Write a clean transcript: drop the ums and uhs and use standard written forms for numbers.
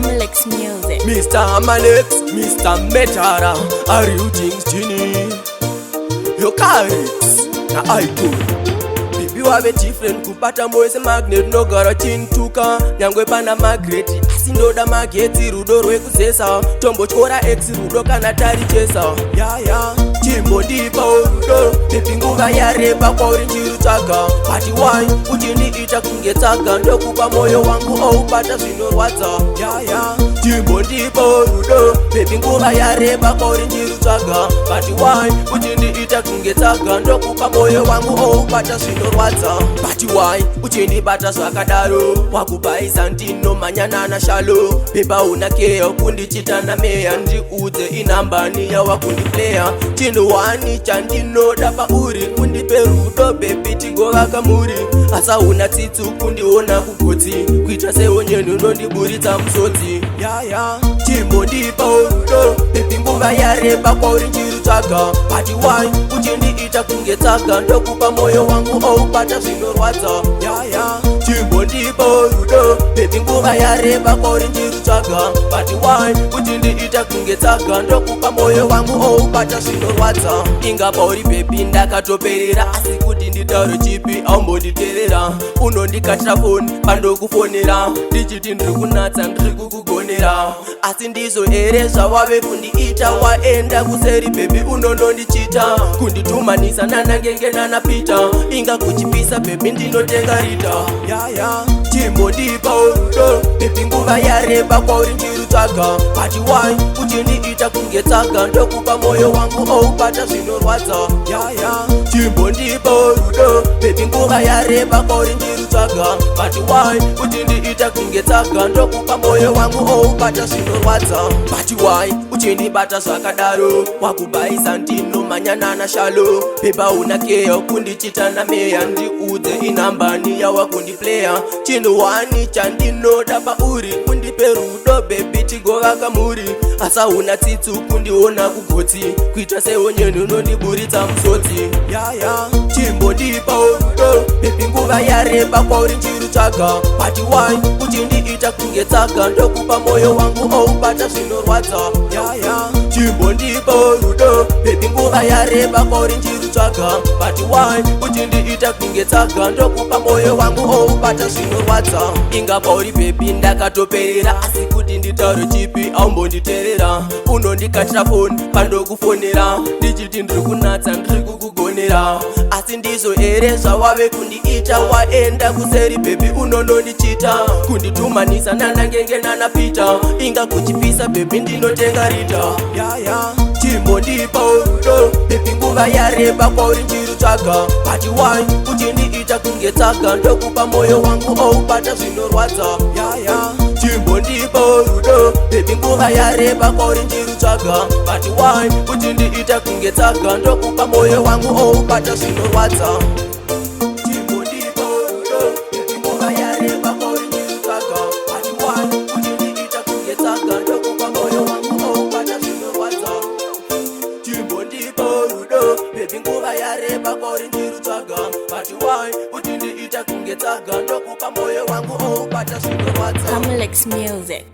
Amalex Music. Mr. Amalex, Mr. Metara, are you things Genie? Your carrots, na icon. Baby wabe different kupata moise magnet no gara chintuka. Nyangwe pana magreti, asindoda mageti rudo rwekuzesa. Tombo chora ex rudo kana tari chesa. Ya, chimbo ndipa rudo. Baby nguva yareba kwa urinjiru chaka. Pati wine, uchini ita kungetaka. Ndokupa moyo wangu au pata zinorwadza. Ya, chimbo ndipa rudo. Baby nguva yareba kwa urinjiru chaka. Pati wine, uchini ita kungetaka. Ndokupa moyo wangu au pata zinorwadza. Pati wine, uchini bata swakadaro. Wakubaisa ntino manyana na shalo. Beba unakeo kundi chita na mea. Ndi uze inambani ya wakundi player. Chino wani chandino dapa uri. Kundi perudo baby tigoga kamuri. Asa unatitu kundi ona kukoti. Kuitra se onyenu nondi burita msoti. Ya, chimbo ndipa urudo. Baby nguva yareba kwa urinjiru chaka. Pati wine, uchini ita kungetaka. Ndokupa moyo wangu au pata zinorwadza. Ya, chimbo ndipa urudo. Baby nguva yareba kwa urinjiru chaka. Pati wine, uchini ita kungetaka. Ndokupa moyo wangu au pata zinorwadza. Ingapa uri baby ndakatoperera. Asikuti nditauro chipi au mbonditerera. Unondikatira phone pandokufonera. Ndichiti ndiri kunatsa ndiri kukugonera. Asi ndizo ere zvawave kundiita. Waenda kuseri baby unondondichita. Kunditumanisa nanangenge nanapita. Inga kuchipisa baby ndinotenga rita. Ya, chimbo ndipa urudo. Baby nguva yareba kwa urinjiru chaka. Pati wine, uchiniita kungetaka. Ndokupa moyo wangu au pata zinorwadza. Ya, chimbo ndipa urudo. Baby nguva yareba kwa urinjiru chaka. Pati wine, uchiniita kungetaka. Ndokupa moyo wangu au pata zinorwadza. Pati wine, uchinibata swakadaro. Wakubaisa ntino manyana na shalo. Beba unakeo kundichita na mea. Ndi uze inambani ya wakundi player. Chino wani chandino dapa uri. Kundi perudo baby tigoga kamuri. Asa unatitu kundi ona kukoti. Kuitra se onyenu nondi burita msoti. Ya, chimbo ndipa urudo. Baby nguva yareba kwa urinjiru chaka. Pati wine, uchiniita kungetaka. Ndokupa moyo wangu au pata zinorwadza. Ya, chimbo ndipa urudo. Baby nguva yareba kwa urinjiru chaka. Pati wine, uchiniita kungetaka. Ndokupa moyo wangu au pata zinorwadza. Ingapa uri baby ndakatoperera. Asikuti nditauro chipi au mbonditerera. Unondikatira phone pandokufonera. Ndichiti ndiri kunatsa ndiri kukugonera. Asi ndizo ere zvawave kundiita. Waenda kuseri baby unondondichita. Kunditumanisa nanangenge nanapita. Inga kuchipisa baby ndinotenga rita. Ya, chimbo ndipa urudo. Baby nguva yareba kwa urinjiru chaka. Pati wine, uchiniita kungetaka. Ndokupa moyo wangu au pata zinorwadza. Ya, chimbo ndipa urudo. Baby nguva yareba kwa urinjiru chaka. Pati wine, uchiniita kungetaka. Ndokupa moyo wangu au pata zinorwadza. Chimbo ndipa urudo. Baby nguva yareba kwa urinjiru chaka. Pati wine, uchiniita kungetaka. Ndokupa moyo wangu au pata zinorwadza. Chimbo ndipa urudo. Baby nguva yareba kwa urinjiru chaka. Pati wine, uchiniita kungetaka. Ndokupa moyo wangu au pata zinorwadza. Amalex Music.